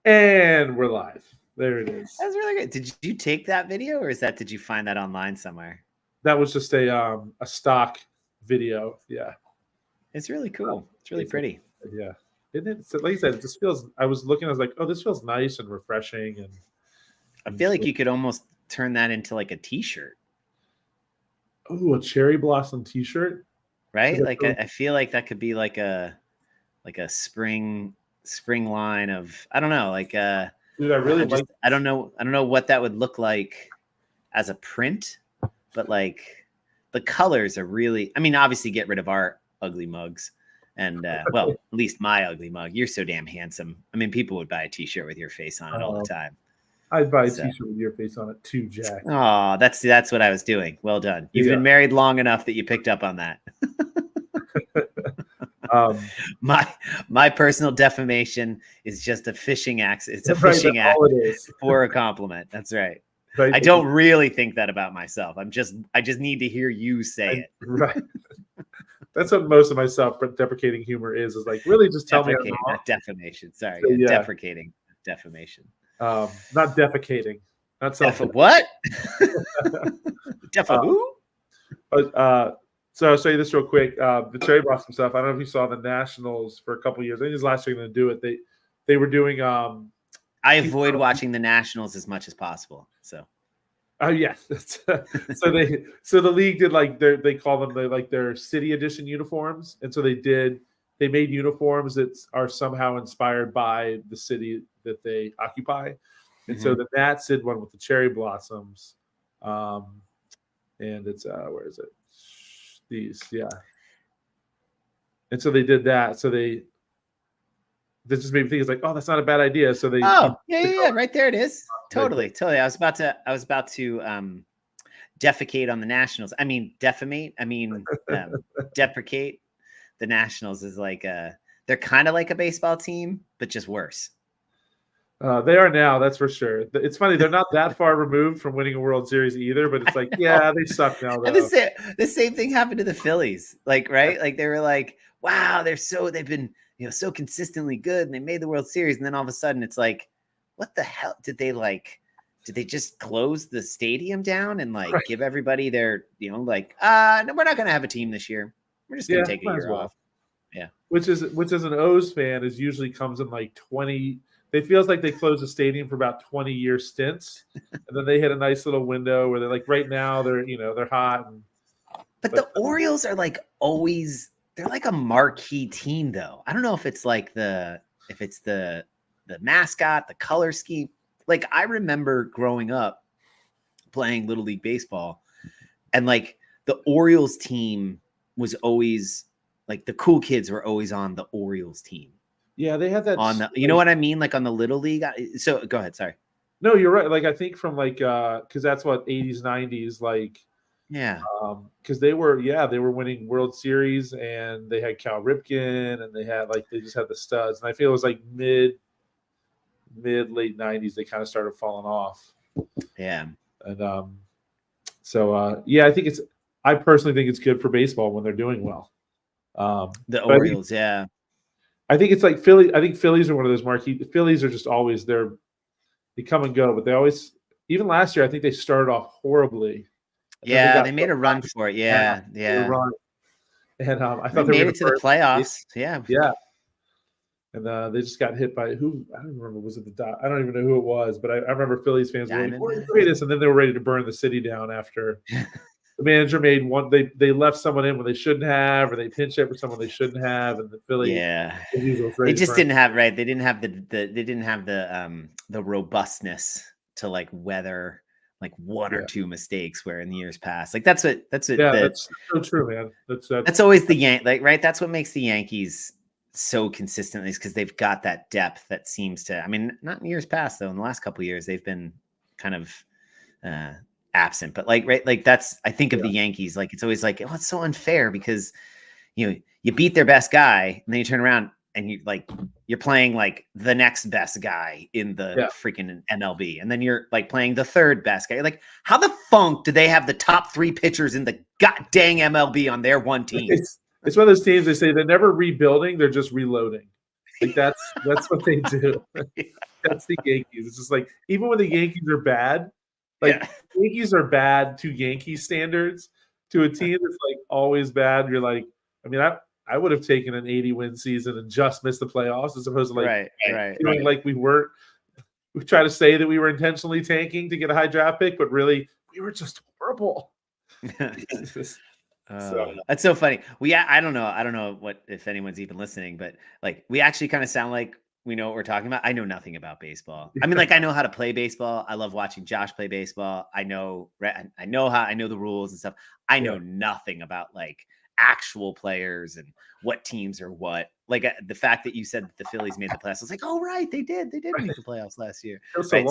And we're live. There it is. That's really good. Did you take that video, or did you find that online somewhere? That was just a stock video. Yeah, it's really cool. It's really pretty. Yeah, isn't it? So like I said, it just feels. I was looking. I was like, oh, this feels nice and refreshing. And I feel like you could almost turn that into like a T-shirt. Oh, a cherry blossom T-shirt, right? Like I feel like that could be like a spring line of, I don't know, like dude, I don't know what that would look like as a print, but like the colors are really, I mean, obviously get rid of our ugly mugs and well, at least my ugly mug. You're so damn handsome. I mean, people would buy a T-shirt with your face on it all the time. I'd buy a T-shirt with your face on it too, Jack. Oh, that's what I was doing. Well done. You've been married long enough that you picked up on that. My personal defamation is just a fishing axe. It's a fishing axe for a compliment. That's right. I don't really think that about myself. I just need to hear you say it. Right. That's what most of my self-deprecating humor is like, really just tell me I'm wrong. Not defamation. Sorry. So, deprecating. Defamation. Not defecating. Not self. What? Who? So I'll show you this real quick. The cherry blossom stuff. I don't know if you saw the Nationals for a couple of years. I think it was last year going to do it. They were doing. I avoid watching the Nationals as much as possible. So. Oh yes. So the league did like they call them their city edition uniforms, and so they made uniforms that are somehow inspired by the city that they occupy. And so the Nats did one with the cherry blossoms. And it's where is it? These, yeah. And so they did that. So this just made me think, it's like, oh, that's not a bad idea. So they yeah, right there it is. Totally. I was about to defecate on the Nationals. I mean, defamate. I mean, deprecate. The Nationals is like they're kind of like a baseball team, but just worse. They are now, that's for sure. It's funny, they're not that far removed from winning a World Series either, but it's like, yeah, they suck now. And the same thing happened to the Phillies, like, right? Like they were like, wow, they've been, so consistently good, and they made the World Series, and then all of a sudden it's like, what the hell did they just close the stadium down and like give everybody their, no, we're not gonna have a team this year. We're just gonna take a year off. Yeah. Which is an O's fan is usually comes in like 20. It feels like they close the stadium for about 20-year stints, and then they hit a nice little window where they're like, right now they're hot. But the Orioles are like always, they're like a marquee team though. I don't know if it's like the mascot, the color scheme. Like I remember growing up playing Little League baseball, and like the Orioles team was always like the cool kids were always on the Orioles team. Yeah, they had that on the, you know what I mean? Like on the Little League. So go ahead. Sorry. No, you're right. Like I think from because that's what 80s, 90s, like. Yeah. Because they were winning World Series, and they had Cal Ripken, and they just had the studs. And I feel it was like mid late 90s they kind of started falling off. Yeah. And I personally think it's good for baseball when they're doing well. The Orioles, yeah. I think it's like Philly. I think Phillies are one of those marquee. The Phillies are just always there. They come and go, but they always. Even last year, I think they started off horribly. Yeah, they made a run for it. Yeah. And I thought they made it to the playoffs. Yeah. And they just got hit by who? I don't remember. Was it I don't even know who it was, but I remember Phillies fans were like, "What greatest?" And then they were ready to burn the city down after. The manager made one. They left someone in when they shouldn't have, or they pinch hit for someone they shouldn't have, and the Philly. Yeah, they just didn't have They didn't have the robustness to like weather like one or two mistakes where in the years past. Like that's what. Yeah, that's so true, man. That's always the right. That's what makes the Yankees so consistently, is because they've got that depth that seems to. I mean, not in years past though. In the last couple of years, they've been kind of. Absent, but that's I think of the Yankees, like it's always like, oh, it's so unfair because you beat their best guy and then you turn around and you're playing like the next best guy in the Yeah. freaking MLB, and then you're like playing the third best guy. Like, how the funk do they have the top 3 pitchers in the god dang MLB on their one team? It's one of those teams they say they're never rebuilding, they're just reloading. Like that's what they do. That's the Yankees. It's just like even when the Yankees are bad, like Yankees are bad to Yankee standards. To a team that's like always bad, you're like, I mean, I would have taken an 80-win season and just missed the playoffs as opposed to like feeling like we try to say that we were intentionally tanking to get a high draft pick, but really we were just horrible. That's so funny. I don't know what if anyone's even listening, but like we actually kind of sound like we know what we're talking about. I know nothing about baseball. I mean, like I know how to play baseball. I love watching Josh play baseball. I know the rules and stuff. I know nothing about like actual players and what teams are what. Like the fact that you said that the Phillies made the playoffs, I was like, oh right, they did make the playoffs last year. Right?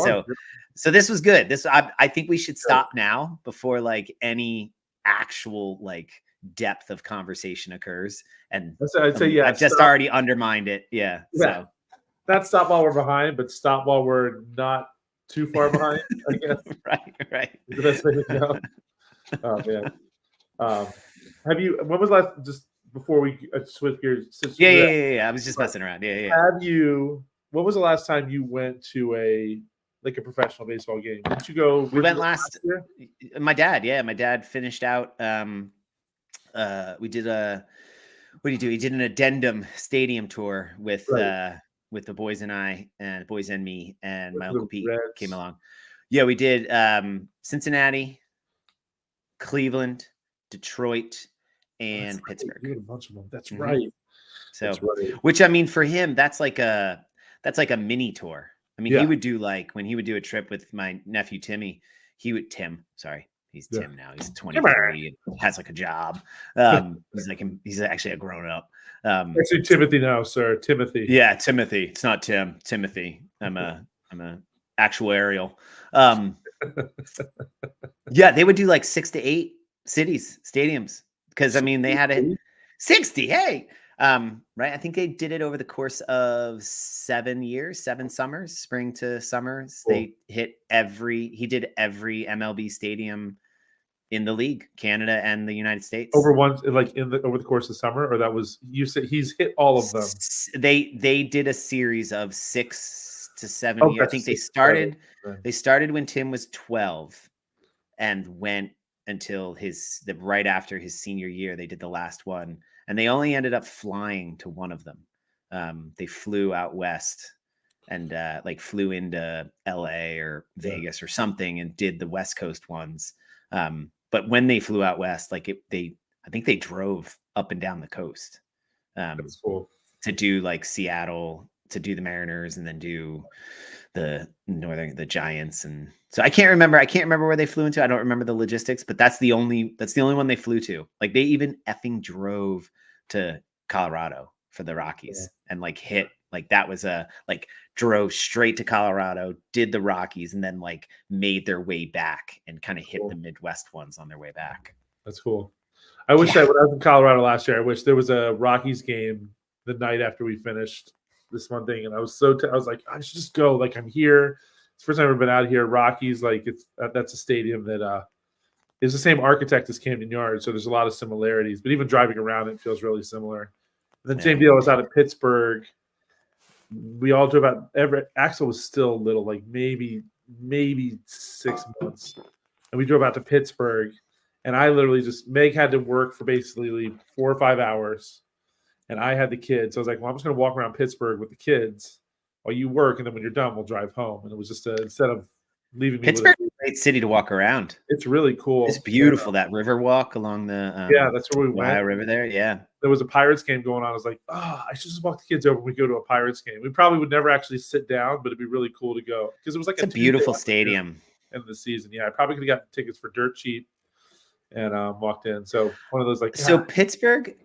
So this was good. I think we should stop now before like any actual like depth of conversation occurs. And I'd say I've just already undermined it. Yeah. So not stop while we're behind, but stop while we're not too far behind, I guess. Right. The best way to go. Oh man. When was last, just before we switch gears? Yeah. I was just messing around. Yeah. When was the last time you went to a professional baseball game? Did you go? We went last year? My dad finished out. We did what do you do? He did an addendum stadium tour with the boys and me, and my Uncle Pete came along. Yeah, we did Cincinnati, Cleveland, Detroit, and Pittsburgh. You had a bunch of them. That's right. So, which I mean, for him, that's like a mini tour. I mean, he would do like when he would do a trip with my nephew Timmy. He's Tim now. He's 23 and has like a job. He's actually a grown up. Actually, Timothy now, sir. Timothy. Yeah, Timothy. It's not Tim. Timothy. I'm a actuarial. Yeah, they would do like 6 to 8 stadiums because I mean they had it 60. Hey, right. I think they did it over the course of 7 years, 7 summers, spring to summers. Cool. He did every MLB stadium in the league, Canada and the United States. Over the course of summer, or that was, you said he's hit all of them. They did a series of 6 to 7 years. I think they started when Tim was 12 and went until right after his senior year. They did the last one, and they only ended up flying to one of them. They flew out west and flew into LA or Vegas or something and did the West Coast ones. But when they flew out west, I think they drove up and down the coast. That's cool. To do like Seattle, to do the Mariners, and then do the Giants. And so I can't remember where they flew into. I don't remember the logistics, but that's the only one they flew to. Like they even effing drove to Colorado for the Rockies and drove straight to Colorado, did the Rockies, and then made their way back and kind of hit the Midwest ones on their way back. That's cool. I wish that when I was in Colorado last year, I wish there was a Rockies game the night after we finished this one thing. And I was I was like, I should just go. Like, I'm here. It's the first time I've ever been out here. Rockies, that's a stadium that is the same architect as Camden Yards. So there's a lot of similarities, but even driving around, it feels really similar. And then same deal. I was out at Pittsburgh. We all drove out. Axel was still little, like maybe 6 months. And we drove out to Pittsburgh. And I literally Meg had to work for basically 4 or 5 hours. And I had the kids. So I was like, well, I'm just going to walk around Pittsburgh with the kids while you work. And then when you're done, we'll drive home. And it was just instead of leaving me. Pittsburgh is a great city to walk around. It's really cool. It's beautiful. That river walk along the that's where we went. Ohio River there. Yeah. There was a Pirates game going on. I was like, I should just walk the kids over when we go to a Pirates game. We probably would never actually sit down, but it'd be really cool to go because it was like a beautiful stadium. End of the season. Yeah, I probably could have got tickets for dirt cheap and walked in. So one of those So Pittsburgh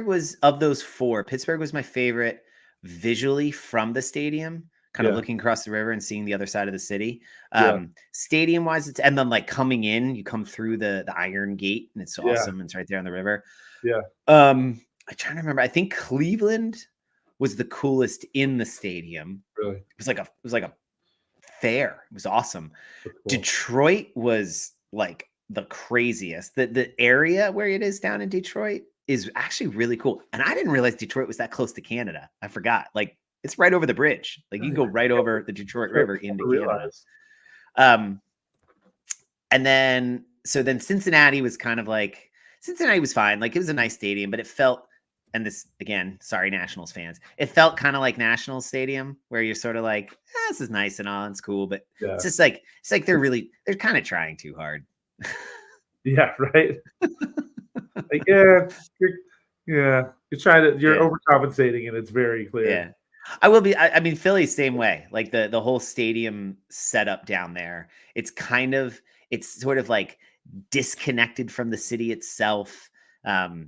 was, of those 4, Pittsburgh was my favorite visually from the stadium, kind of looking across the river and seeing the other side of the city. Stadium wise, and then coming in, you come through the Iron Gate and it's awesome. It's right there on the river. Yeah. I'm trying to remember. I think Cleveland was the coolest in the stadium. Really? It was like a fair. It was awesome. That's cool. Detroit was like the craziest. The area where it is down in Detroit is actually really cool. And I didn't realize Detroit was that close to Canada. I forgot. Like it's right over the bridge. Like you can go right over the Detroit River into Canada. And then Cincinnati was kind of like Cincinnati was fine. Like it was a nice stadium, but it felt, and this again, sorry, Nationals fans, it felt kind of like Nationals Stadium where you're sort of like, this is nice and all, it's cool, but it's just like they're kind of trying too hard. Yeah, right. Like, you're overcompensating, and it's very clear. Yeah. I mean, Philly's same way. Like the whole stadium setup down there, it's sort of like disconnected from the city itself.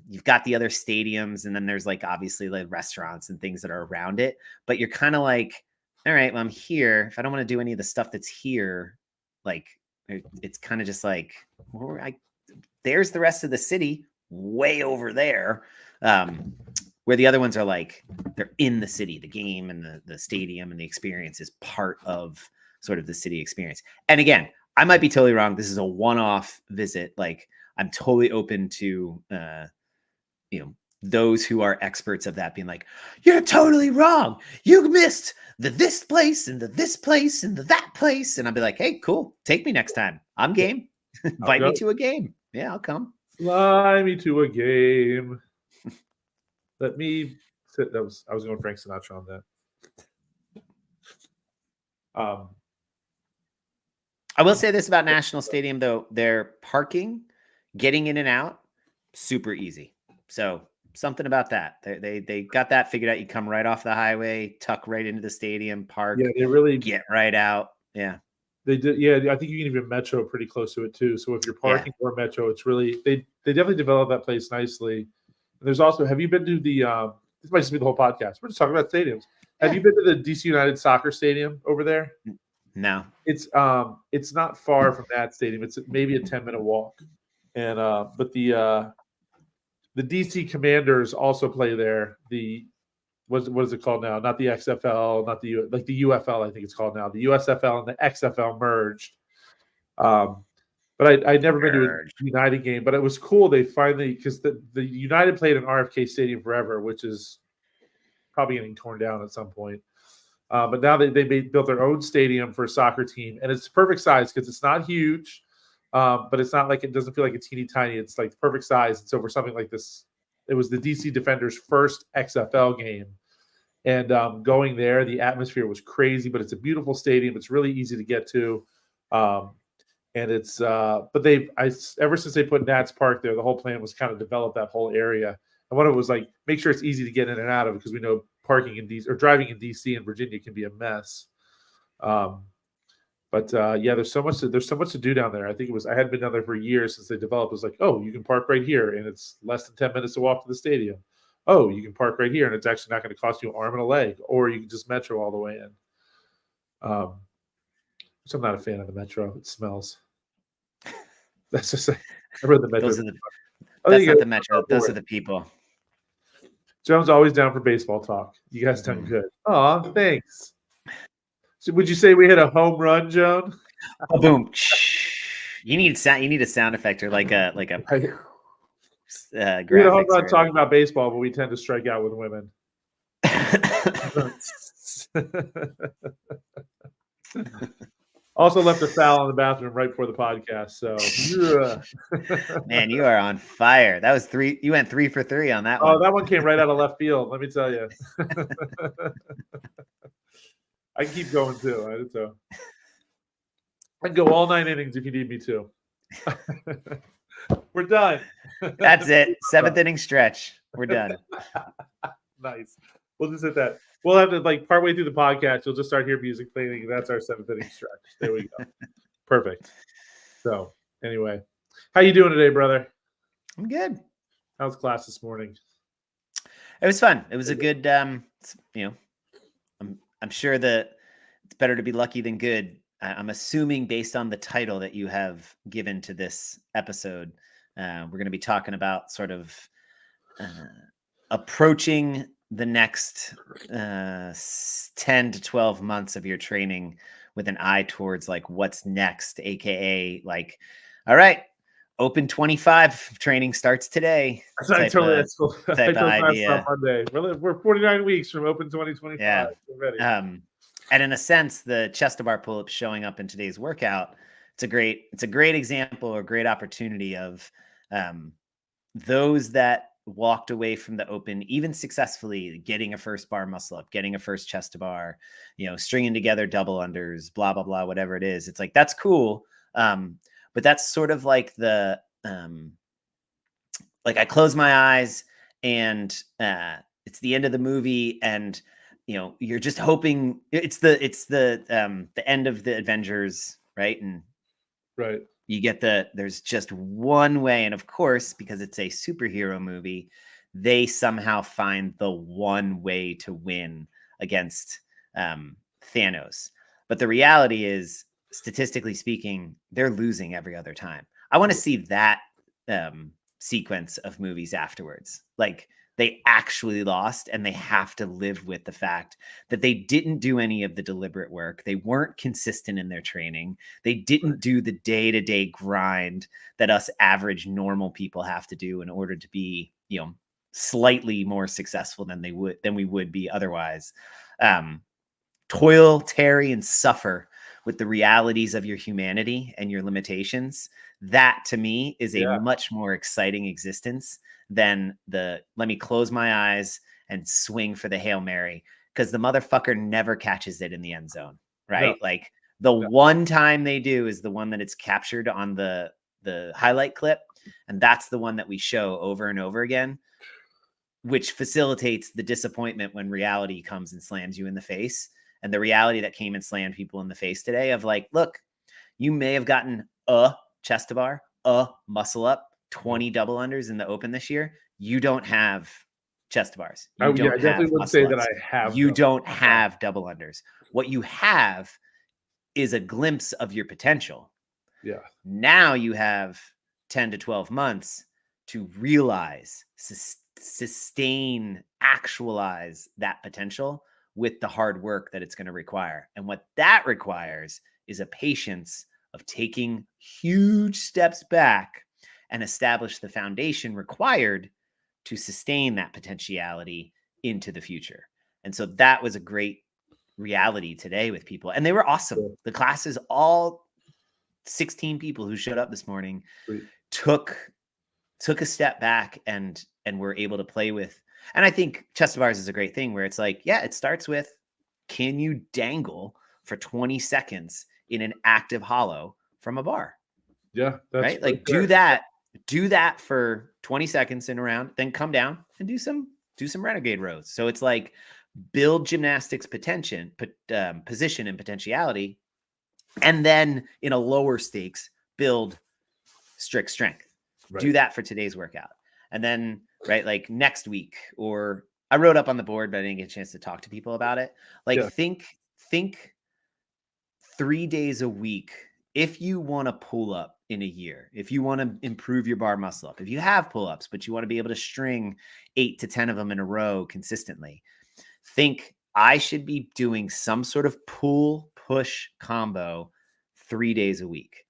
You've got the other stadiums, and then there's like obviously like restaurants and things that are around it. But you're kind of like, all right, well, I'm here. If I don't want to do any of the stuff that's here, like it's kind of just like, there's the rest of the city way over there. Where the other ones are like, they're in the city, the game and the stadium and the experience is part of sort of the city experience. And again, I might be totally wrong. This is a one-off visit. Like I'm totally open to, those who are experts of that being like, you're totally wrong. You missed this place and this place and that place. And I'll be like, hey, cool. Take me next time. I'm game. Invite me to a game. Yeah, I'll come. Fly me to a game. Let me sit. I was going Frank Sinatra on that. I will say this about National Stadium, though. Their parking, getting in and out, super easy. So something about that. They got that figured out. You come right off the highway, tuck right into the stadium, park. Yeah, they really get right out. Yeah. They did. Yeah, I think you can even metro pretty close to it too. So if you're parking or metro, it's really they definitely developed that place nicely. And there's also, have you been to the this might just be the whole podcast. We're just talking about stadiums. Have you been to the DC United Soccer Stadium over there? No. It's not far from that stadium. It's maybe a 10-minute walk. And but the DC Commanders also play there. The what is it called now? Not the XFL, not the UFL, I think it's called now. The USFL and the XFL merged. But I'd never been to a United game, but it was cool. They finally, because the United played in RFK Stadium forever, which is probably getting torn down at some point. But now they built their own stadium for a soccer team, and it's perfect size because it's not huge, but it's not like, it doesn't feel like a teeny tiny. It's like the perfect size. It's over something like this. It was the DC Defenders' first XFL game, and going there, the atmosphere was crazy. But it's a beautiful stadium. It's really easy to get to. And it's, but ever since they put Nats Park there, the whole plan was kind of develop that whole area. And one of it was like, make sure it's easy to get in and out of, because we know parking in DC or driving in DC and Virginia can be a mess. But there's so much to do down there. I think I had been down there for years since they developed. It was like, oh, you can park right here, and it's less than 10 minutes to walk to the stadium. Oh, you can park right here, and it's actually not going to cost you an arm and a leg, or you can just metro all the way in. Which I'm not a fan of the metro. It smells. That's just I read the metro. That's not the metro. Those are the people. Joan's always down for baseball talk. You guys done good. Aw, thanks. So would you say we hit a home run, Joan? Oh, boom. You need a sound effect, or like a we hit a home run talking about baseball, but we tend to strike out with women. Also left a foul in the bathroom right before the podcast. So, man, you are on fire. That was 3. You went 3 for 3 on that one. Oh, that one came right out of left field. Let me tell you. I can keep going too. I can go all 9 innings if you need me to. We're done. That's it. 7th inning stretch. We're done. Nice. We'll just hit that. We'll have to, like, partway through the podcast, you'll just start hearing music playing, and that's our 7th inning stretch. There we go. Perfect. So, anyway, how you doing today, brother? I'm good. How's class this morning? It was fun. It was a good, I'm sure that it's better to be lucky than good. I'm assuming, based on the title that you have given to this episode, we're going to be talking about sort of approaching the next 10 to 12 months of your training with an eye towards like what's next, aka like, all right, Open 25 training starts today. I totally, that's cool. I Type of told Master on idea. Monday. We're 49 weeks from Open 2025. Yeah. We're ready. And in a sense, the chest to bar pull-up showing up in today's workout, it's a great example or great opportunity of those that walked away from the open, even successfully getting a first bar muscle up, getting a first chest to bar, stringing together double unders, blah, blah, blah, whatever it is. It's like, that's cool. But that's sort of like the, like I close my eyes and it's the end of the movie and, you're just hoping it's the end of the Avengers, right? And right. you get there's just one way. And of course, because it's a superhero movie, they somehow find the one way to win against Thanos. But the reality is, statistically speaking, they're losing every other time. I want to see that sequence of movies afterwards. Like, they actually lost and they have to live with the fact that they didn't do any of the deliberate work. They weren't consistent in their training. They didn't do the day-to-day grind that us average normal people have to do in order to be, slightly more successful than we would be otherwise. Toil, tarry, and suffer with the realities of your humanity and your limitations. That to me is a much more exciting existence than let me close my eyes and swing for the Hail Mary, because the motherfucker never catches it in the end zone, right? No. Like the one time they do is the one that it's captured on the highlight clip. And that's the one that we show over and over again, which facilitates the disappointment when reality comes and slams you in the face. And the reality that came and slammed people in the face today of like, look, you may have gotten a chest to bar, a muscle up, 20 double unders in the open this year. You don't have chest to bars. I definitely wouldn't say that I have. You don't have double unders. What you have is a glimpse of your potential. Yeah. Now you have 10 to 12 months to realize, sustain, actualize that potential with the hard work that it's going to require. And what that requires is a patience of taking huge steps back and establish the foundation required to sustain that potentiality into the future. And so that was a great reality today with people. And they were awesome. Yeah. The classes, all 16 people who showed up this morning took a step back and were able to play with. And I think chest to bars is a great thing where it's like, yeah, it starts with, can you dangle for 20 seconds in an active hollow from a bar? Yeah. That's right. Like do that for 20 seconds in a round, then come down and do some renegade rows. So it's like build gymnastics position and potentiality. And then in a lower stakes, build strict strength. Right. Do that for today's workout. And then, right, like next week, or I wrote up on the board, but I didn't get a chance to talk to people about it. Like think 3 days a week. If you want to pull up in a year, if you want to improve your bar muscle up, if you have pull-ups, but you want to be able to string 8 to 10 of them in a row consistently, think I should be doing some sort of pull push combo 3 days a week.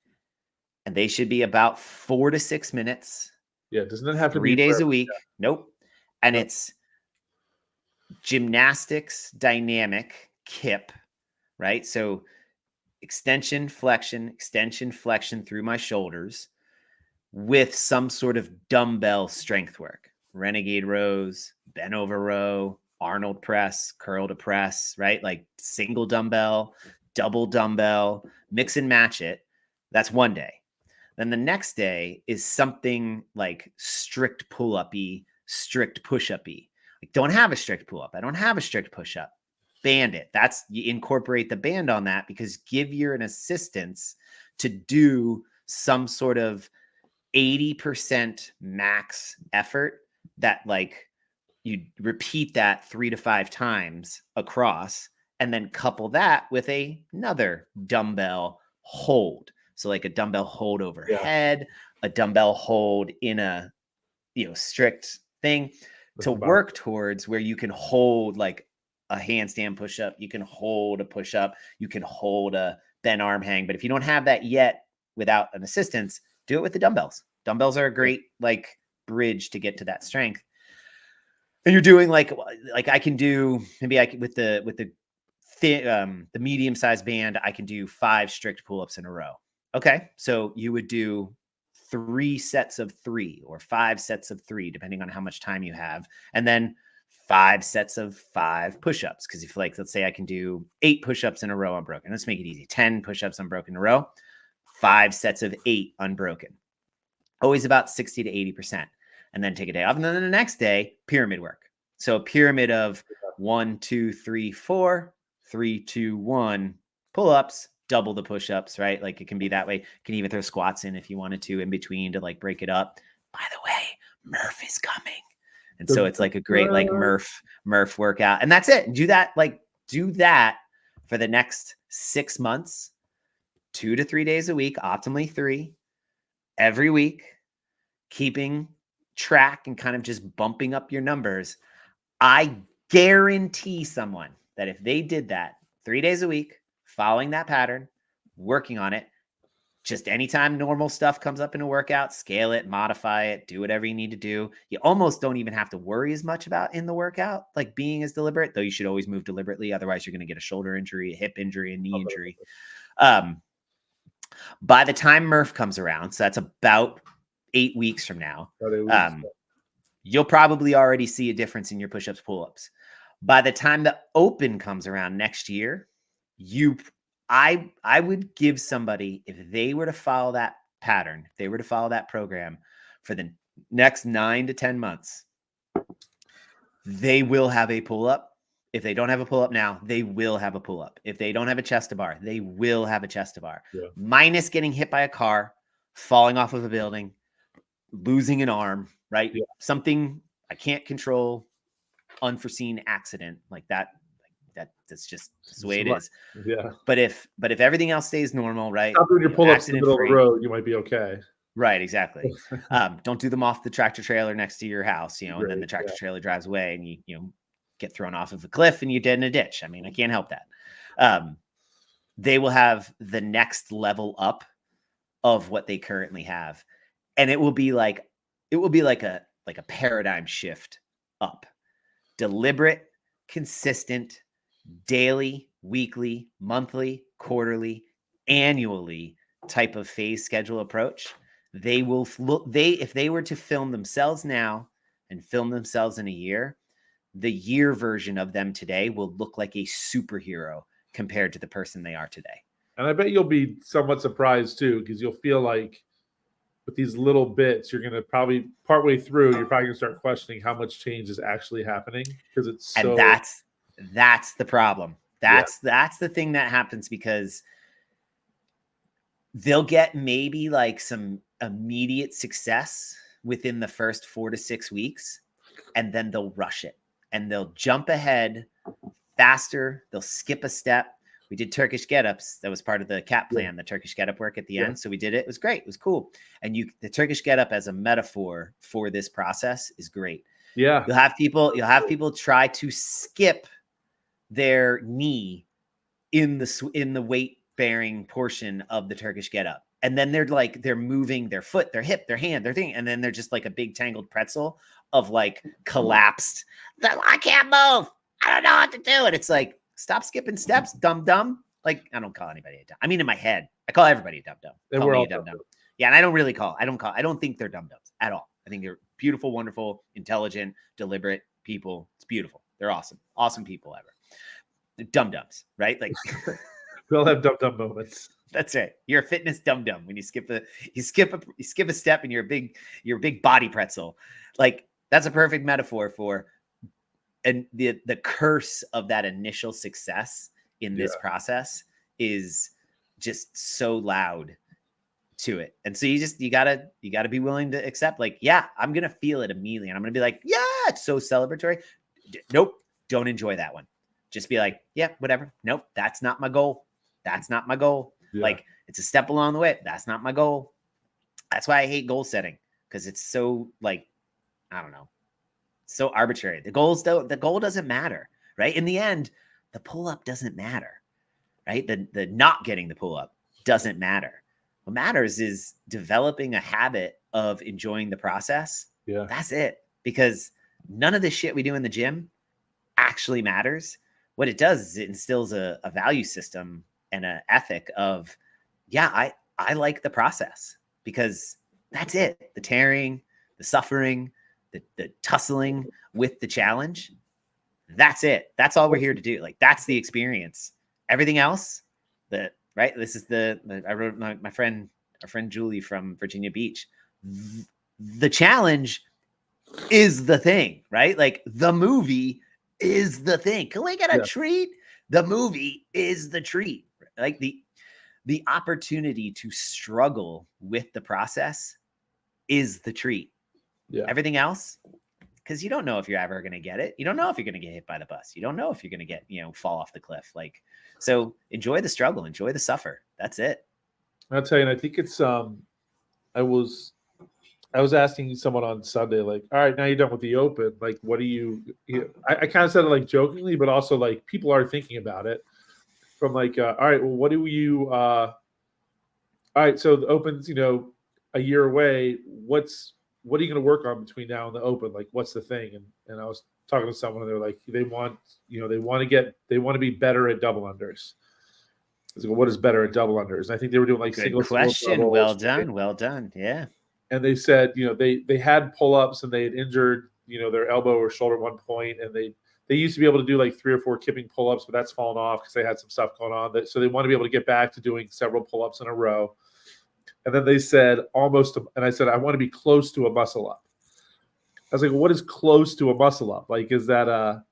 And they should be about 4 to 6 minutes. Yeah, doesn't it have to be 3 days a week? Yeah. Nope. And it's gymnastics dynamic kip, right? So extension, flexion through my shoulders with some sort of dumbbell strength work. Renegade rows, bent over row, Arnold press, curl to press, right? Like single dumbbell, double dumbbell, mix and match it. That's one day. Then the next day is something like strict pull-up-y, strict push-up-y. Like, don't have a strict pull-up. I don't have a strict push-up. Band it. You incorporate the band on that, because give you an assistance to do some sort of 80% max effort that like you repeat that 3 to 5 times across, and then couple that with another dumbbell hold. So like a dumbbell hold overhead, a dumbbell hold in a strict thing. to work towards where you can hold like a handstand push-up, you can hold a push-up, you can hold a bent arm hang. But if you don't have that yet without an assistance, do it with the dumbbells. Dumbbells are a great like bridge to get to that strength. And you're doing like I can do maybe I can with the medium-sized band, I can do 5 strict pull-ups in a row. Okay, so you would do 3 sets of 3 or 5 sets of 3, depending on how much time you have, and then 5 sets of 5 push-ups. Because if like let's say I can do 8 push-ups in a row unbroken, let's make it easy. 10 push-ups unbroken in a row, 5 sets of 8 unbroken. Always about 60 to 80%. And then take a day off. And then the next day, pyramid work. So a pyramid of 1, 2, 3, 4, 3, 2, 1 pull-ups, double the push-ups, right? Like it can be that way. You can even throw squats in if you wanted to in between to like break it up. By the way, Murph is coming. And so it's like a great like Murph workout. And that's it. Do that for the next 6 months, 2 to 3 days a week, optimally 3 every week, keeping track and kind of just bumping up your numbers. I guarantee someone that if they did that 3 days a week, following that pattern, working on it, just anytime normal stuff comes up in a workout, scale it, modify it, do whatever you need to do. You almost don't even have to worry as much about in the workout, like being as deliberate, though you should always move deliberately. Otherwise, you're going to get a shoulder injury, a hip injury, a knee injury. By the time Murph comes around, so that's about 8 weeks from now, you'll probably already see a difference in your push-ups, pull-ups. By the time the open comes around next year, I would give somebody, if they were to follow that pattern, if they were to follow that program for the next 9 to 10 months, they will have a pull-up. If they don't have a pull-up now, they will have a pull-up. If they don't have a chest-to-bar, they will have a chest-to-bar. Yeah. Minus getting hit by a car, falling off of a building, losing an arm, right? Yeah. Something I can't control, unforeseen accident like that. That's just the way it is. Yeah. But if everything else stays normal, right? Stop doing your pull-ups in the middle of the road, you might be okay. Right, exactly. Don't do them off the tractor trailer next to your house, and then the tractor trailer drives away and you get thrown off of a cliff and you're dead in a ditch. I mean, I can't help that. They will have the next level up of what they currently have. And it will be like a paradigm shift up. Deliberate, consistent, daily, weekly, monthly, quarterly, annually type of phase schedule approach. They will look, if they were to film themselves now and film themselves in a year, the year version of them today will look like a superhero compared to the person they are today. And I bet you'll be somewhat surprised too, because you'll feel like with these little bits, you're going to probably partway through, you're probably going to start questioning how much change is actually happening, because it's so. And that's the problem. That's the thing that happens, because they'll get maybe like some immediate success within the first 4 to 6 weeks, and then they'll rush it and they'll jump ahead faster. They'll skip a step. We did Turkish get-ups. That was part of the CAP plan, the Turkish get-up work at the end. So we did it. It was great. It was cool. And the Turkish get-up as a metaphor for this process is great. Yeah. You'll have people try to skip their knee in the weight bearing portion of the Turkish get-up. And then they're moving their foot, their hip, their hand, their thing. And then they're just like a big tangled pretzel of like collapsed. I can't move. I don't know what to do. And it's like, stop skipping steps, dumb. Like, I don't call anybody a dumb. I mean, in my head, I call everybody a dumb. Call me a dumb. Yeah. And I don't think they're dumb at all. I think they're beautiful, wonderful, intelligent, deliberate people. It's beautiful. They're awesome. Awesome people ever. They're dum-dums, right? Like we all have dumb moments. That's right. You're a fitness dum-dum when you skip a step and you're a big body pretzel. Like, that's a perfect metaphor for and the curse of that initial success in this process is just so loud to it. And so you gotta be willing to accept, like, yeah, I'm going to feel it immediately. And I'm going to be like, yeah, it's so celebratory. Nope. Don't enjoy that one. Just be like, yeah, whatever. Nope. That's not my goal. That's not my goal. Yeah. Like, it's a step along the way. That's not my goal. That's why I hate goal setting. Cause it's so like, I don't know. So arbitrary. The goal doesn't matter, right? In the end, the pull-up doesn't matter, right? The not getting the pull-up doesn't matter. What matters is developing a habit of enjoying the process. Yeah. That's it. Because none of the shit we do in the gym actually matters. What it does is it instills a value system and an ethic of, yeah, I like the process, because that's it. The tearing, the suffering, the tussling with the challenge. That's it. That's all we're here to do. Like, that's the experience. Everything else, right? This is I wrote my friend, our friend Julie from Virginia Beach. The challenge is the thing, right? Like, the movie is the thing. Can we get a treat? The movie is the treat. Like, the opportunity to struggle with the process is the treat. Yeah. Everything else, because you don't know if you're ever going to get it. You don't know if you're going to get hit by the bus. You don't know if you're going to get, fall off the cliff. Like, so enjoy the struggle, enjoy the suffer. That's it. I'll tell you, and I think it's I was asking someone on Sunday, like, all right, now you're done with the Open. Like, what do you I kind of said it like jokingly, but also like people are thinking about it from like, all right, well, what do you all right, so the Open's, a year away. What are you going to work on between now and the Open? Like, what's the thing? And I was talking to someone, and they're like, they want to be better at double unders. I was like, what is better at double unders? And I think they were doing like Good single question. doubles, Well done. Well done. Yeah. And they said, they had pull-ups and they had injured, their elbow or shoulder at one point, and they used to be able to do like 3 or 4 kipping pull-ups, but that's fallen off because they had some stuff going on. So they want to be able to get back to doing several pull-ups in a row. And then they said and I said, I want to be close to a muscle up. I was like, well, what is close to a muscle up? Like, is that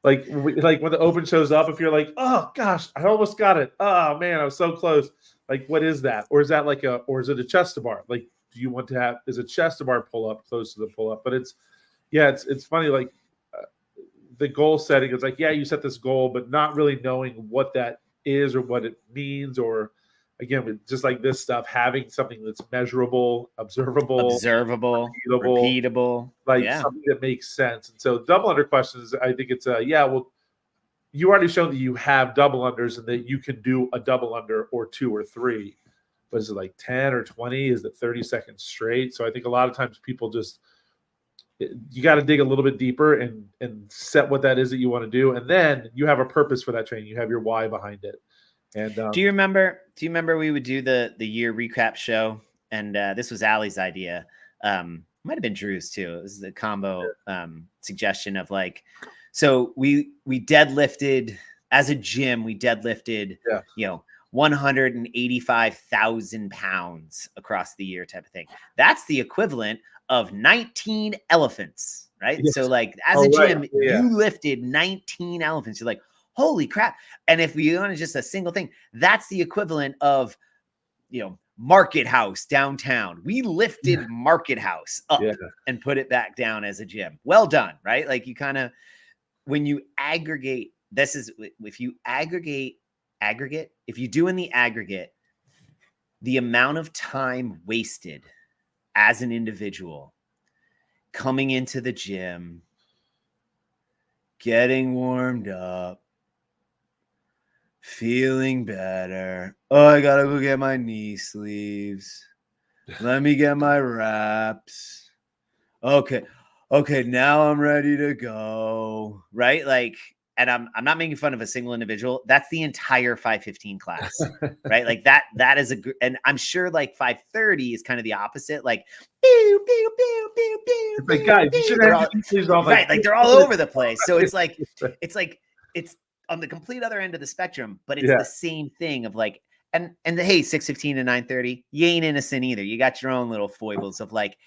like when the Open shows up, if you're like, oh gosh, I almost got it. Oh man, I was so close. Like, what is that? Or is that or is it a chest to bar? Like, do you want to have, is a chest to bar pull up close to the pull up? But it's funny. Like, the goal setting is like, yeah, you set this goal, but not really knowing what that is or what it means, or again, just like this stuff, having something that's measurable, observable, repeatable, like something that makes sense. And so double under questions, I think it's well, you already shown that you have double unders and that you can do a double under or 2 or 3. But is it like 10 or 20? Is it 30 seconds straight? So I think a lot of times people you got to dig a little bit deeper and set what that is that you want to do. And then you have a purpose for that training. You have your why behind it. And do you remember we would do the year recap show? And this was Allie's idea. Might have been Drew's too. It was the combo suggestion of like, so we deadlifted as a gym, 185,000 pounds across the year type of thing. That's the equivalent of 19 elephants, right? Yes. So like as a gym, you lifted 19 elephants. You're like, holy crap. And if we want to just a single thing, that's the equivalent of, Market House downtown. We lifted Market House up and put it back down as a gym. Well done, right? Like, you kind of, when you aggregate, if you do in the aggregate, the amount of time wasted as an individual coming into the gym, getting warmed up, feeling better. Oh, I gotta go get my knee sleeves. Let me get my wraps. Okay, now I'm ready to go. Right? Like, and I'm not making fun of a single individual. That's the entire 515 class, right? Like that is and I'm sure like 530 is kind of the opposite. Like, pew, pew, pew, pew, pew, like, guys, you should have right, like they're all over the place. So it's on the complete other end of the spectrum, but it's the same thing of like, and hey, 6:15 to 9:30, you ain't innocent either. You got your own little foibles of like,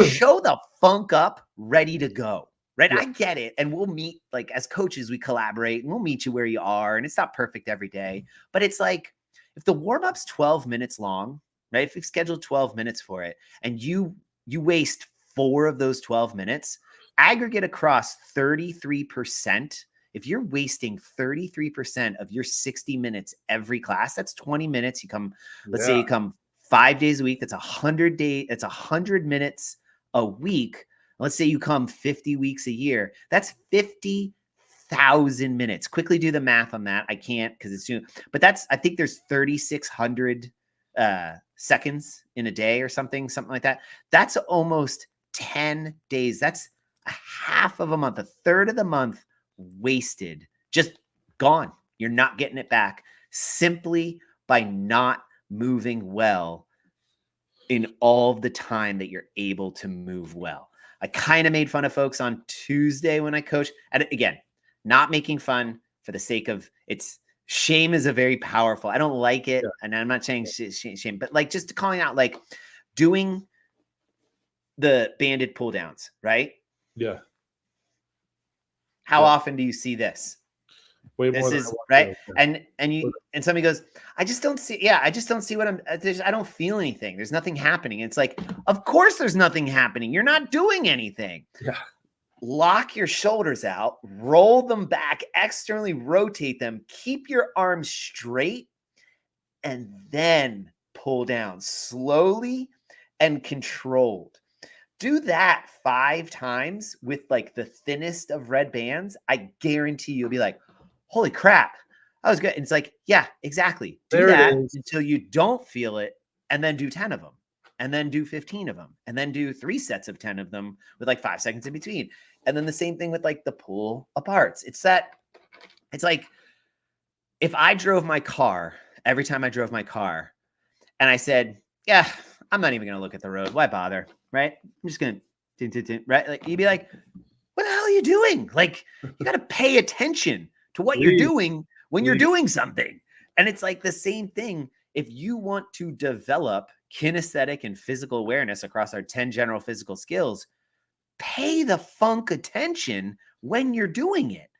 show the funk up, ready to go. Right. Yeah. I get it. And we'll meet, like, as coaches, we collaborate and we'll meet you where you are. And it's not perfect every day, but it's like, if the warm-up's 12 minutes long, right? If we've scheduled 12 minutes for it and you waste 4 of those 12 minutes, aggregate across 33%. If you're wasting 33% of your 60 minutes every class, that's 20 minutes. You come, let's say you come 5 days a week. That's 100 days. It's 100 minutes a week Let's say you come 50 weeks a year. That's 50,000 minutes. Quickly do the math on that. I can't because it's too, but I think there's 3,600 seconds in a day or something like that. That's almost 10 days. That's a half of a month, a third of the month wasted, just gone. You're not getting it back simply by not moving well in all of the time that you're able to move well. I kind of made fun of folks on Tuesday when I coached. And again, not making fun for the sake of it's shame is a very powerful. I don't like it. And I'm not saying shame, but like just calling out, like doing the banded pull downs, right? Yeah. How often do you see this? Way This more than is right. And somebody goes, I just don't see what I don't feel anything. There's nothing happening. It's like, of course there's nothing happening. You're not doing anything. Yeah. Lock your shoulders out, roll them back, externally rotate them, keep your arms straight, and then pull down slowly and controlled. Do that 5 times with like the thinnest of red bands. I guarantee you'll be like, holy crap, that was good. And it's like, yeah, exactly. Do that until you don't feel it, and then do 10 of them, and then do 15 of them, and then do 3 sets of 10 of them with like 5 seconds in between. And then the same thing with like the pull aparts. It's like if I drove my car, every time I drove my car, and I said, yeah, I'm not even going to look at the road. Why bother? Right? I'm just going to, right? Like you'd be like, what the hell are you doing? Like you got to pay attention to what you're doing when you're doing something. And it's like the same thing. If you want to develop kinesthetic and physical awareness across our 10 general physical skills, pay the funk attention when you're doing it.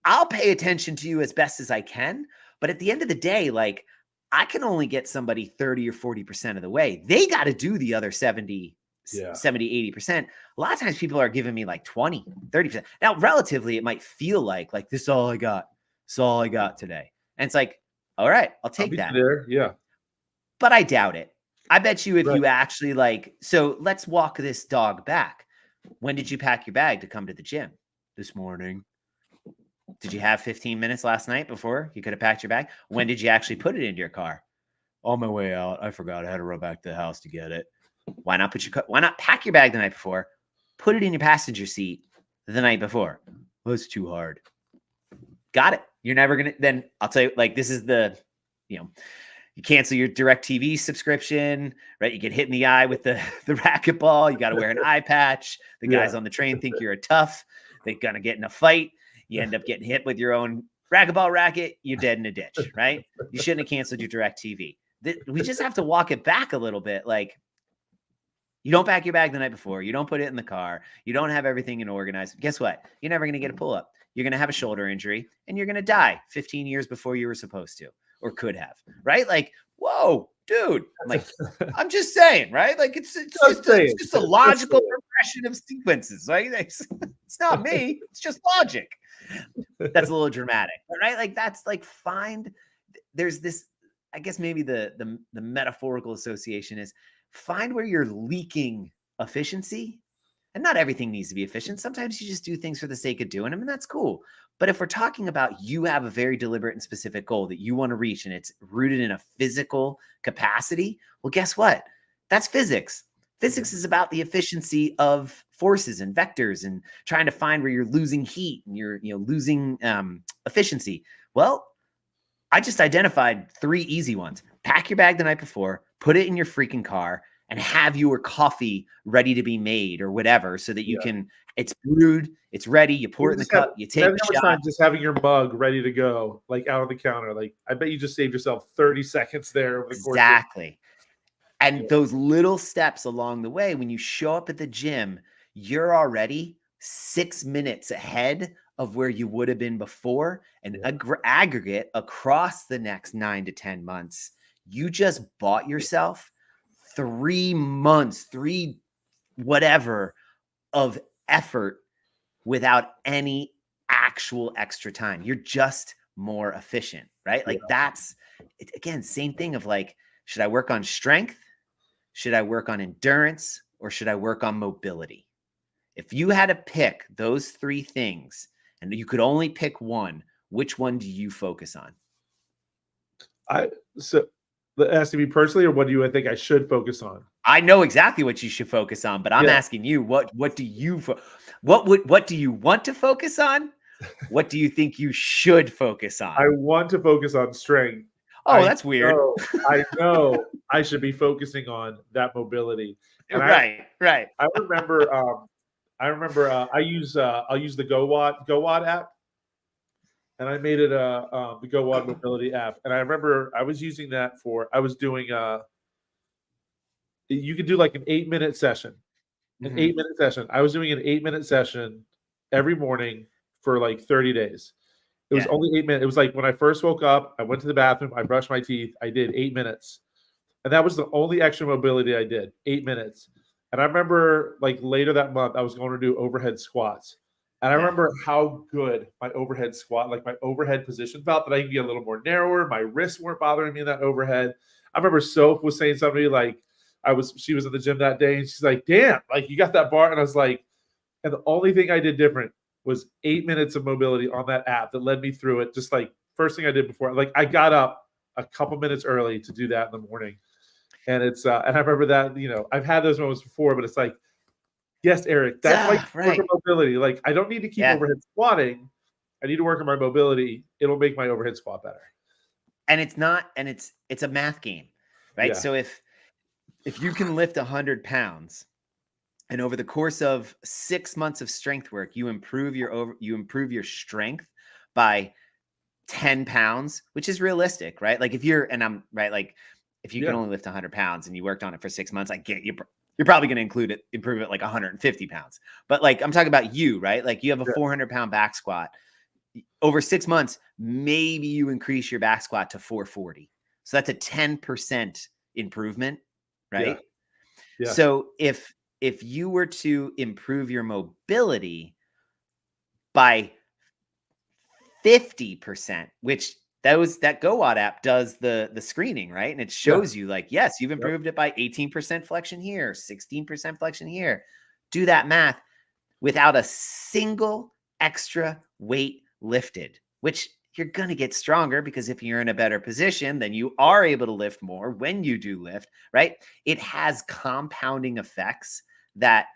I'll pay attention to you as best as I can. But at the end of the day, like I can only get somebody 30 or 40% of the way. They got to do the other 70, 80%. A lot of times people are giving me like 20, 30%. Now, relatively, it might feel like this is all I got. It's all I got today. And it's like, all right, I'll take that. There. Yeah. But I doubt it. I bet you if you actually like, so let's walk this dog back. When did you pack your bag to come to the gym? This morning. Did you have 15 minutes last night before you could have packed your bag? When did you actually put it into your car? On my way out, I forgot. I had to run back to the house to get it. Why not pack your bag the night before? Put it in your passenger seat the night before. Well, it's too hard. Got it. You're never going to, then I'll tell you, like, this is the, you cancel your DirecTV subscription, right? You get hit in the eye with the racquetball. You got to wear an eye patch. The guys on the train think you're a tough. They're going to get in a fight. You end up getting hit with your own racquetball racket. You're dead in a ditch, right? You shouldn't have canceled your DirecTV. We just have to walk it back a little bit. Like, you don't pack your bag the night before. You don't put it in the car. You don't have everything in organized. Guess what? You're never going to get a pull-up. You're going to have a shoulder injury, and you're going to die 15 years before you were supposed to or could have, right? Like, whoa, dude. I'm like, I'm just saying, right? Like, it's just a logical progression of sequences, right? It's not me. It's just logic. That's a little dramatic, right? Like, that's like, there's this, I guess maybe the metaphorical association is find where you're leaking efficiency. And not everything needs to be efficient. Sometimes you just do things for the sake of doing them, and that's cool. But if we're talking about you have a very deliberate and specific goal that you want to reach, and it's rooted in a physical capacity, well, guess what? That's physics. Physics is about the efficiency of forces and vectors and trying to find where you're losing heat and you're losing efficiency. Well, I just identified 3 easy ones. Pack your bag the night before, put it in your freaking car, and have your coffee ready to be made or whatever so that you can, it's brewed, it's ready, you pour it in the cup, you take a shot. Just having your mug ready to go, like out on the counter. Like, I bet you just saved yourself 30 seconds there. Exactly. And those little steps along the way, when you show up at the gym, you're already 6 minutes ahead of where you would have been before. And aggregate across the next 9 to 10 months, you just bought yourself 3 months, 3 whatever of effort without any actual extra time. You're just more efficient, right? Like that's, again, same thing of like, should I work on strength? Should I work on endurance? Or should I work on mobility? If you had to pick those 3 things and you could only pick one, which one do you focus on? So it has to be personally, or what do you think I should focus on? I know exactly what you should focus on, but I'm asking you, what do you what do you want to focus on? What do you think you should focus on? I want to focus on strength. Oh, that's weird. I know I should be focusing on that mobility. And right. I remember I'll use the GoWatt app, and I made it the GoWatt mobility app. And I remember I was using that I was doing you could do like an 8-minute session. An 8-minute session. I was doing an 8-minute session every morning for like 30 days. It was only 8 minutes. It was like when I first woke up, I went to the bathroom, I brushed my teeth, I did 8 minutes. And that was the only extra mobility I did, 8 minutes. And I remember like later that month, I was going to do overhead squats. And I remember how good my overhead squat, like my overhead position felt, that I could get a little more narrower. My wrists weren't bothering me in that overhead. I remember Soph was saying something like, she was in the gym that day and she's like, damn, like you got that bar. And I was like, and the only thing I did different was 8 minutes of mobility on that app that led me through it. Just like first thing I did before, like I got up a couple minutes early to do that in the morning. And it's, and I remember that, I've had those moments before, but it's like, yes, Eric, that's like work on mobility. Like I don't need to keep overhead squatting. I need to work on my mobility. It'll make my overhead squat better. And it's a math game, right? Yeah. So if you can lift 100 pounds and over the course of 6 months of strength work, you improve your strength by 10 pounds, which is realistic, right? Like if you can only lift 100 pounds and you worked on it for 6 months, I get you're probably going to improve it like 150 pounds. But like, I'm talking about you, right? Like you have a 400 pound back squat over 6 months, maybe you increase your back squat to 440. So that's a 10% improvement. Right. Yeah. So if you were to improve your mobility by 50%, which that GoWatt app does the screening, right? And it shows you like, yes, you've improved it by 18% flexion here, 16% flexion here. Do that math without a single extra weight lifted, which you're going to get stronger because if you're in a better position, then you are able to lift more when you do lift, right? It has compounding effects that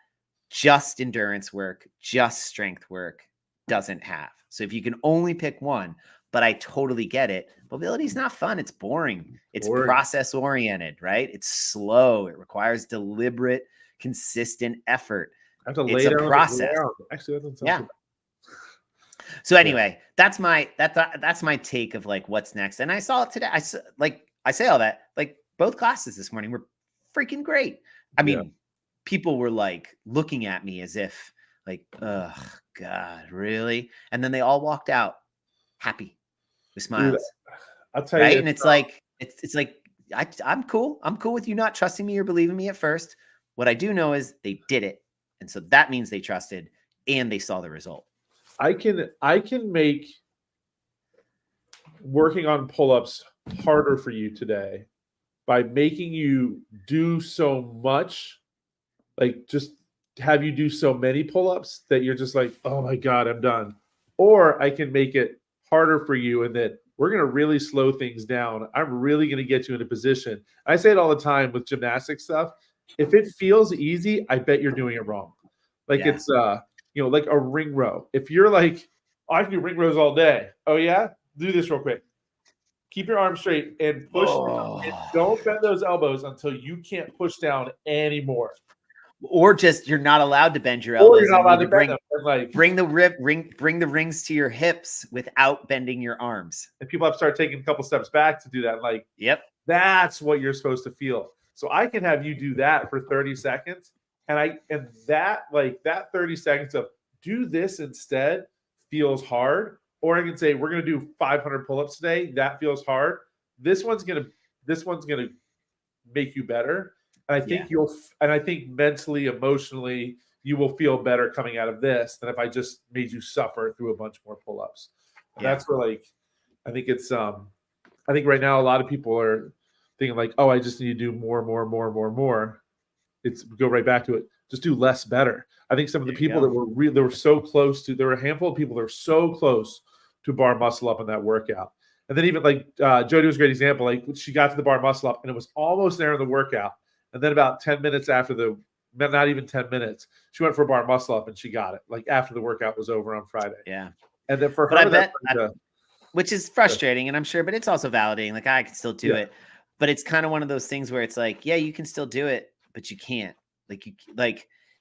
just endurance work, just strength work doesn't have. So if you can only pick one, but I totally get it. Mobility is not fun. It's boring. It's process oriented, right? It's slow. It requires deliberate, consistent effort. I have to lay down a process. Actually, that doesn't sound too bad. So anyway, that's my take of like what's next. And I saw it today. I say all that, like both classes this morning were freaking great. I mean, people were like looking at me as if like, oh God, really? And then they all walked out happy with smiles. Dude, I'll tell you. Right. And it's like I'm cool. I'm cool with you not trusting me or believing me at first. What I do know is they did it. And so that means they trusted and they saw the result. I can make working on pull-ups harder for you today by making you do so much, like just have you do so many pull-ups that you're just like, oh my God, I'm done. Or I can make it harder for you in that we're going to really slow things down. I'm really going to get you in a position. I say it all the time with gymnastic stuff. If it feels easy, I bet you're doing it wrong. Like it's like a ring row. If you're like, oh, I can do ring rows all day. Oh yeah? Do this real quick. Keep your arms straight and push down, and don't bend those elbows until you can't push down anymore. Or just you're not allowed to bend your elbows. Or you're not allowed to bend them. Like, bring the rings to your hips without bending your arms. And people have to start taking a couple steps back to do that. Like, that's what you're supposed to feel. So I can have you do that for 30 seconds. And that 30 seconds of do this instead feels hard. Or I can say, we're going to do 500 pull-ups today. That feels hard. This one's going to make you better. And I think mentally, emotionally, you will feel better coming out of this than if I just made you suffer through a bunch more pull-ups. And that's where, like, I think it's, I think right now a lot of people are thinking like, oh, I just need to do more. It's go right back to it. Just do less better. I think some of the There you people go. that were they were so close to, there were a handful of people that were so close to bar muscle up in that workout. And then even like Jody was a great example. Like she got to the bar muscle up and it was almost there in the workout. And then about 10 minutes after not even 10 minutes, she went for a bar muscle up and she got it. Like after the workout was over on Friday. Yeah. And then for But her, I bet, that's which is frustrating, and I'm sure, but it's also validating. Like I can still do it, but it's kind of one of those things where it's like, yeah, you can still do it, but you can't.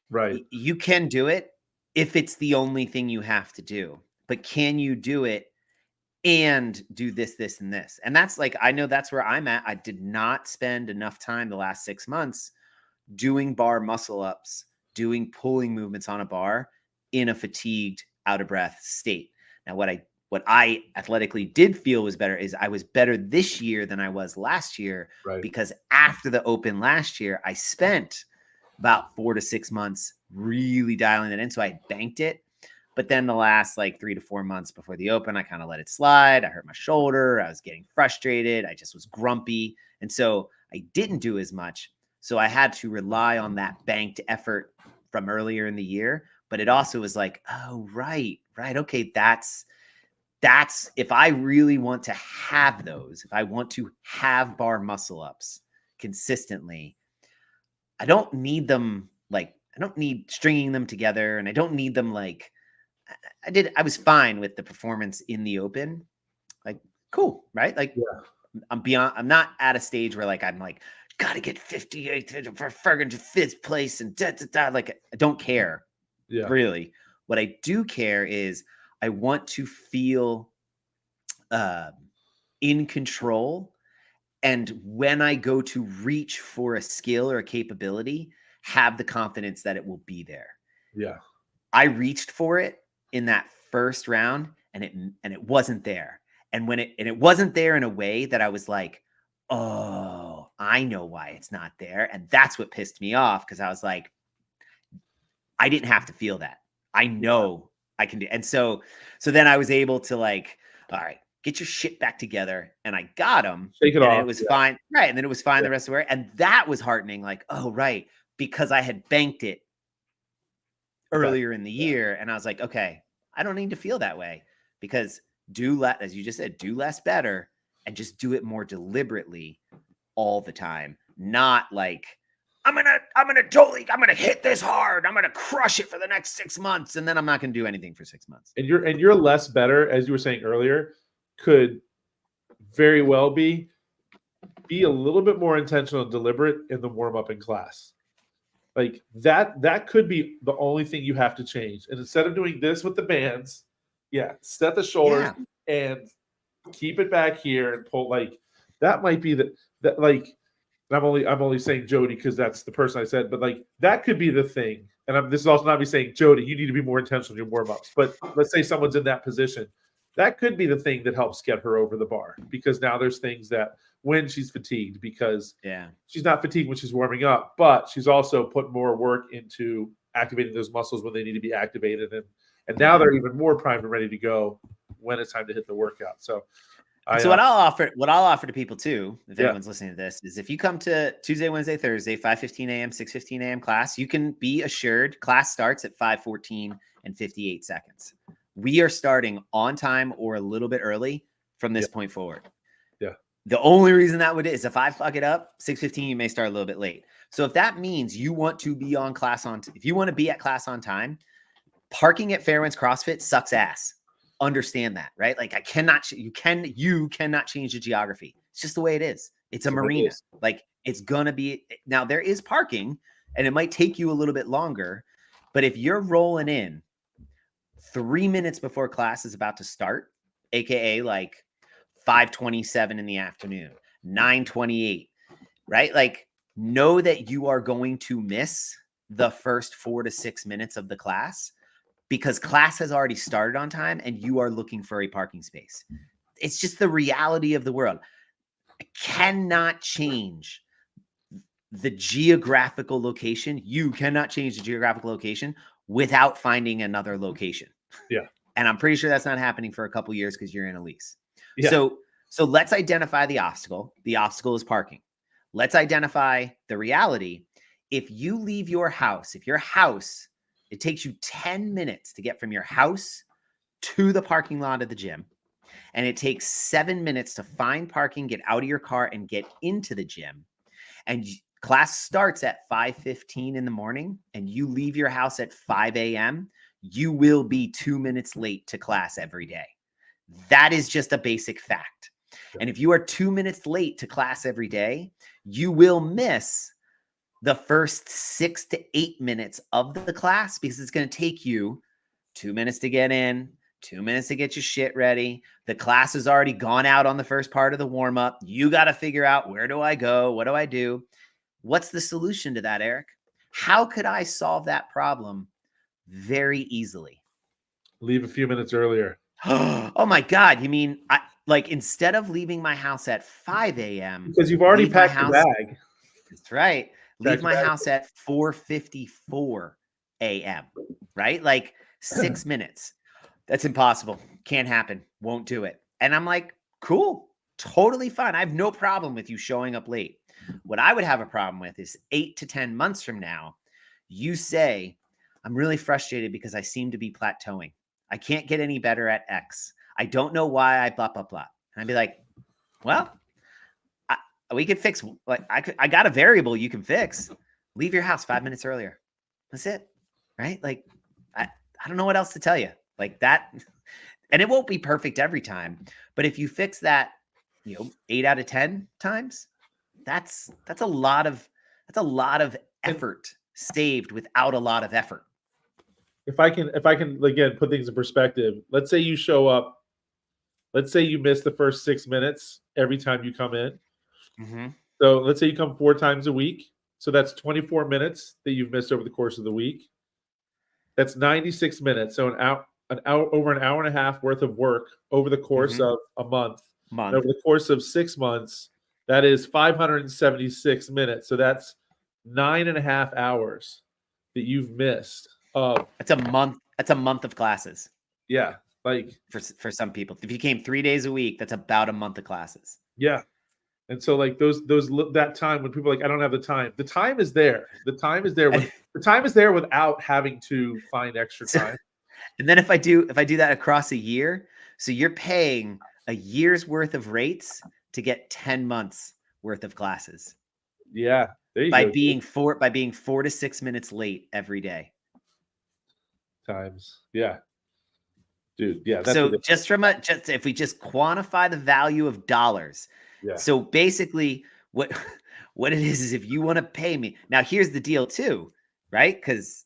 right. You can do it if it's the only thing you have to do. But can you do it and do this, this, and this? And that's like, I know that's where I'm at. I did not spend enough time the last 6 months doing bar muscle ups, doing pulling movements on a bar in a fatigued, out of breath state. Now, what I athletically did feel was better is I was better this year than I was last year, Right. because after the Open last year, I spent about 4 to 6 months really dialing it in. So I banked it. But then the last like 3 to 4 months before the Open, I kind of let it slide. I hurt my shoulder. I was getting frustrated. I just was grumpy. And so I didn't do as much. So I had to rely on that banked effort from earlier in the year. But it also was like, oh, right. Okay, that's if I really want to have those, if I want to have bar muscle ups consistently, I don't need them like, I don't need stringing them together, and I don't need them like I was fine with the performance in the Open. Like, cool, right? Like, I'm not at a stage where like, I'm like, gotta get 58 for Fergan to 5th place and like, I don't care. Yeah. Really. What I do care is I want to feel in control. And when I go to reach for a skill or a capability, have the confidence that it will be there. Yeah. I reached for it in that first round and it wasn't there. And it wasn't there in a way that I was like, oh, I know why it's not there. And that's what pissed me off, because I was like, I didn't have to feel that. I know I can do. And so then I was able to like, all right, get your shit back together. And I got them. Shake it and off. It was fine. Right. And then it was fine the rest of the way. And that was heartening. Like, oh, right. Because I had banked it earlier in the year. And I was like, okay, I don't need to feel that way, because as you just said, do less better, and just do it more deliberately all the time. Not like, I'm gonna hit this hard. I'm gonna crush it for the next 6 months, and then I'm not gonna do anything for 6 months. And you're less better, as you were saying earlier, could very well be a little bit more intentional and deliberate in the warm up in class. Like that could be the only thing you have to change. And instead of doing this with the bands, set the shoulders and keep it back here and pull. Like that might be that like. I'm only saying Jody because that's the person I said, but like that could be the thing. And this is also not me saying, Jody, you need to be more intentional in your warm ups. But let's say someone's in that position, that could be the thing that helps get her over the bar, because now there's things that when she's fatigued, because she's not fatigued when she's warming up, but she's also put more work into activating those muscles when they need to be activated, and now they're even more primed and ready to go when it's time to hit the workout. So. What I'll offer to people too, if anyone's listening to this, is if you come to Tuesday, Wednesday, Thursday, 5:15 a.m., 6:15 a.m. class, you can be assured class starts at 5:14 and 58 seconds. We are starting on time or a little bit early from this point forward. Yeah. The only reason that is if I fuck it up, 6:15, you may start a little bit late. So if that means you want to be on class if you want to be at class on time, parking at Fairwinds CrossFit sucks ass. Understand that, right? Like you cannot change the geography. It's just the way it is. It's a marina. Like it's gonna be. Now there is parking, and it might take you a little bit longer, but if you're rolling in 3 minutes before class is about to start, aka like 5:27 in the afternoon, 9:28, right? Like know that you are going to miss the first 4 to 6 minutes of the class, because class has already started on time and you are looking for a parking space. It's just the reality of the world. I cannot change the geographical location. You cannot change the geographical location without finding another location. Yeah. And I'm pretty sure that's not happening for a couple years because you're in a lease. Yeah. So let's identify the obstacle. The obstacle is parking. Let's identify the reality. If you leave your house, if your house It takes you 10 minutes to get from your house to the parking lot of the gym. And it takes 7 minutes to find parking, get out of your car, and get into the gym. And class starts at 5:15 in the morning, and you leave your house at 5 a.m., you will be 2 minutes late to class every day. That is just a basic fact. And if you are 2 minutes late to class every day, you will miss the first 6 to 8 minutes of the class because it's going to take you 2 minutes to get in, 2 minutes to get your shit ready. The class has already gone out on the first part of the warm up. You got to figure out, where do I go? What do I do? What's the solution to that, Eric? How could I solve that problem? Very easily. Leave a few minutes earlier. Oh my God. You mean instead of leaving my house at 5 a.m. Because you've already packed your bag. That's right. Leave my house at 4:54 a.m. Right? Like 6 minutes. That's impossible. Can't happen. Won't do it. And I'm like, cool. Totally fine. I have no problem with you showing up late. What I would have a problem with is 8 to 10 months from now, you say, I'm really frustrated because I seem to be plateauing. I can't get any better at X. I don't know why I blah, blah, blah. And I'd be like, well, we could fix, I got a variable you can fix. Leave your house 5 minutes earlier. That's it. Right? Like, I don't know what else to tell you. Like that. And it won't be perfect every time. But if you fix that, 8 out of 10 times, that's a lot of effort saved without a lot of effort. If I can again put things in perspective, let's say you show up, let's say you miss the first 6 minutes every time you come in. Mm-hmm. So let's say you come 4 times a week. So that's 24 minutes that you've missed over the course of the week. That's 96 minutes. So over an hour and a half worth of work over the course of a month. Over the course of 6 months, that is 576 minutes. So that's 9.5 hours that you've missed. That's a month. That's a month of classes. Yeah. Like for some people, if you came 3 days a week, that's about a month of classes. Yeah. And so like that time when people are like, I don't have the time. The time is there. The time is there. The time is there without having to find extra time. And then if I do that across a year, so you're paying a year's worth of rates to get 10 months worth of classes. Yeah. There you go. By being 4 to 6 minutes late every day. Times. Yeah. Dude. Yeah. So if we just quantify the value of dollars. Yeah. So basically what it is if you want to pay me. Now here's the deal too, right? Because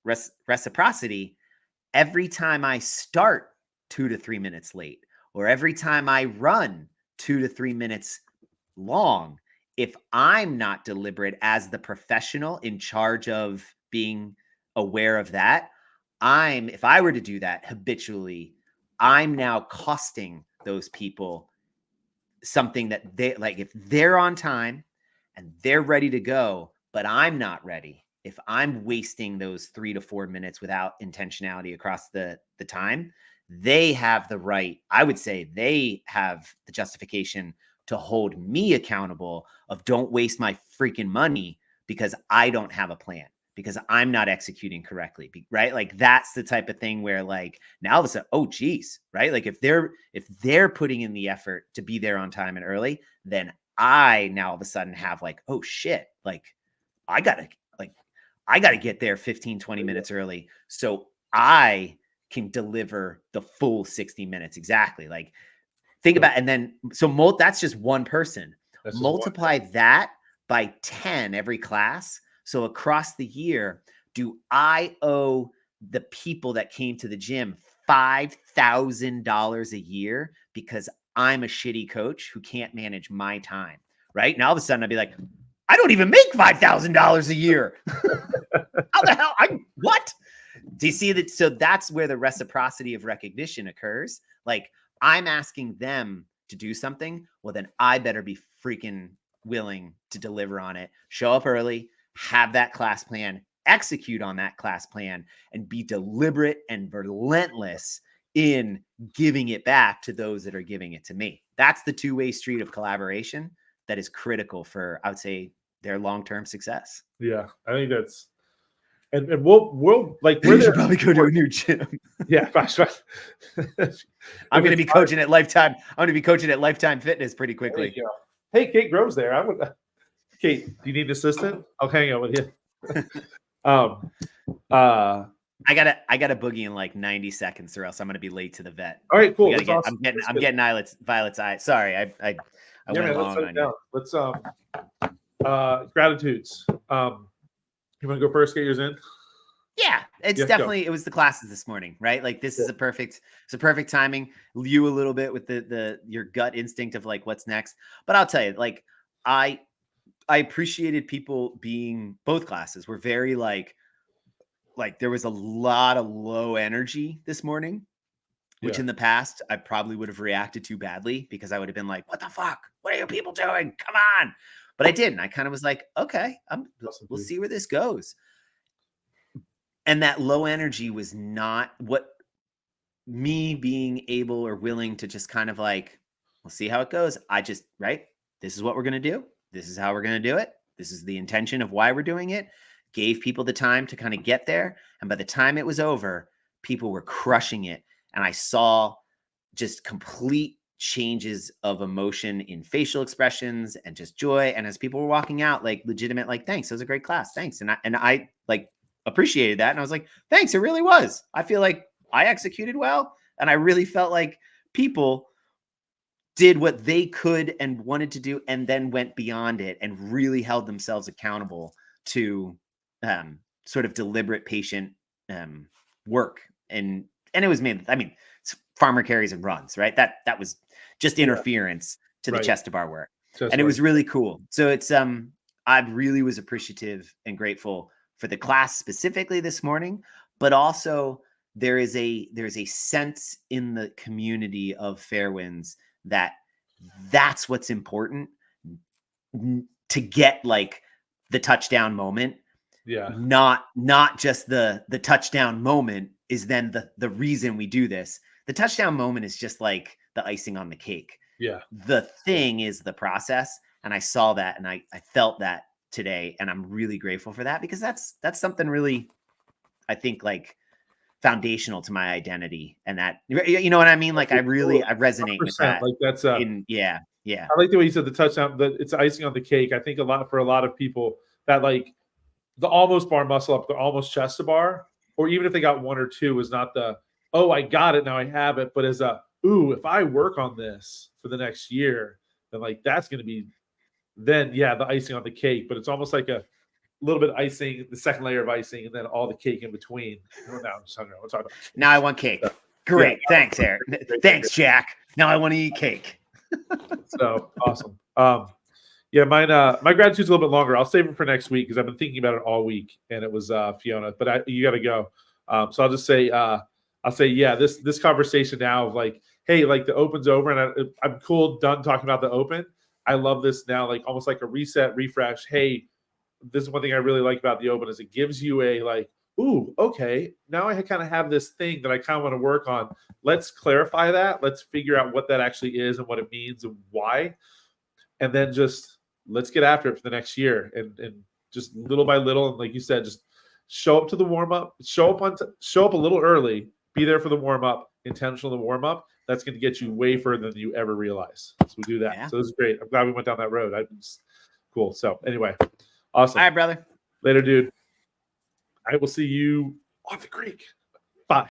reciprocity, every time I start 2 to 3 minutes late, or every time I run 2 to 3 minutes long, if I'm not deliberate as the professional in charge of being aware of that, if I were to do that habitually, I'm now costing those people something that they like. If they're on time and they're ready to go, but I'm not ready, if I'm wasting those 3 to 4 minutes without intentionality across the time, they have the right, I would say they have the justification to hold me accountable of don't waste my freaking money because I don't have a plan, because I'm not executing correctly, right? Like that's the type of thing where like now all of a sudden, oh geez, right? Like if they're putting in the effort to be there on time and early, then I now all of a sudden have like, oh shit, like I gotta get there 15, 20 minutes early so I can deliver the full 60 minutes. Exactly. Like think about, and then, so that's just one person. Multiply that by 10 every class. So across the year, do I owe the people that came to the gym $5,000 a year because I'm a shitty coach who can't manage my time, right? Now all of a sudden I'd be like, I don't even make $5,000 a year. How the hell? What? Do you see that? So that's where the reciprocity of recognition occurs. Like I'm asking them to do something. Well, then I better be freaking willing to deliver on it. Show up early, have that class plan, execute on that class plan, and be deliberate and relentless in giving it back to those that are giving it to me. That's the two-way street of collaboration that is critical for, I would say, their long-term success. Yeah, I think and we'll like You we're should there. probably go to a new gym. Yeah, I'm going to be coaching at Lifetime. I'm going to be coaching at Lifetime Fitness pretty quickly. Hey, Kate Grove's there. I would. Kate, do you need an assistant? I'll hang out with you. I gotta boogie in like 90 seconds, or else I'm gonna be late to the vet. All right, cool. I'm getting Violet's eye. Sorry, I went long on you. Let's gratitudes. You want to go first? Get yours in. Yeah, it's definitely, it was the classes this morning, right? Like this is a perfect timing. You a little bit with your gut instinct of like what's next. But I'll tell you, like I appreciated people being, both classes were very like there was a lot of low energy this morning, which in the past I probably would have reacted to badly, because I would have been like, what the fuck? What are you people doing? Come on. But I didn't. I kind of was like, okay, we'll see where this goes. And that low energy was not what me being able or willing to just kind of like, we'll see how it goes. I just, right, this is what we're going to do. This is how we're going to do it. This is the intention of why we're doing it. Gave people the time to kind of get there. And by the time it was over, people were crushing it. And I saw just complete changes of emotion in facial expressions and just joy. And as people were walking out, like legitimate, like, thanks, it was a great class. Thanks. And I like appreciated that. And I was like, thanks, it really was. I feel like I executed well. And I really felt like people did what they could and wanted to do, and then went beyond it and really held themselves accountable to sort of deliberate, patient work. And it was made, I mean, farmer carries and runs, right? That was just interference to the chest to bar work. And it was really cool. So it's, I really was appreciative and grateful for the class specifically this morning, but also there is a sense in the community of Fairwinds that that's what's important to get, like the touchdown moment. Yeah. Not just the touchdown moment is then the reason we do this. The touchdown moment is just like the icing on the cake. Yeah. The thing is the process. And I saw that, and I felt that today. And I'm really grateful for that, because that's something really, I think, like foundational to my identity. And that, you know what I mean? Like I resonate with that. Like that's yeah. I like the way you said the touchdown, that it's icing on the cake. I think for a lot of people that like the almost bar muscle up, the almost chest to bar, or even if they got one or two, is not the, oh, I got it, now I have it, but as a, ooh, if I work on this for the next year, then like that's going to be, then yeah, the icing on the cake. But it's almost like a little bit of icing, the second layer of icing, and then all the cake in between. Now I'm just hungry. We'll talk about now I want cake. Great. Yeah. Thanks, Eric. Thanks, Jack. Now I want to eat cake. So awesome. Yeah, mine. My gratitude's a little bit longer. I'll save it for next week, because I've been thinking about it all week, and it was Fiona. But you got to go. So I'll just say, yeah. This conversation now of like, hey, like the Open's over, and I'm cool, done talking about the Open. I love this now, like almost like a reset, refresh. Hey, this is one thing I really like about the Open, is it gives you a like, ooh, okay, now I kind of have this thing that I kind of want to work on. Let's clarify that. Let's figure out what that actually is and what it means and why. And then just let's get after it for the next year, and just little by little. And like you said, just show up to the warm up, show up a little early, be there for the warm up, intentional the warm up. That's going to get you way further than you ever realize. So we do that. Yeah. So this is great. I'm glad we went down that road. Cool. So anyway, awesome. All right, brother. Later, dude. I will see you on the creek.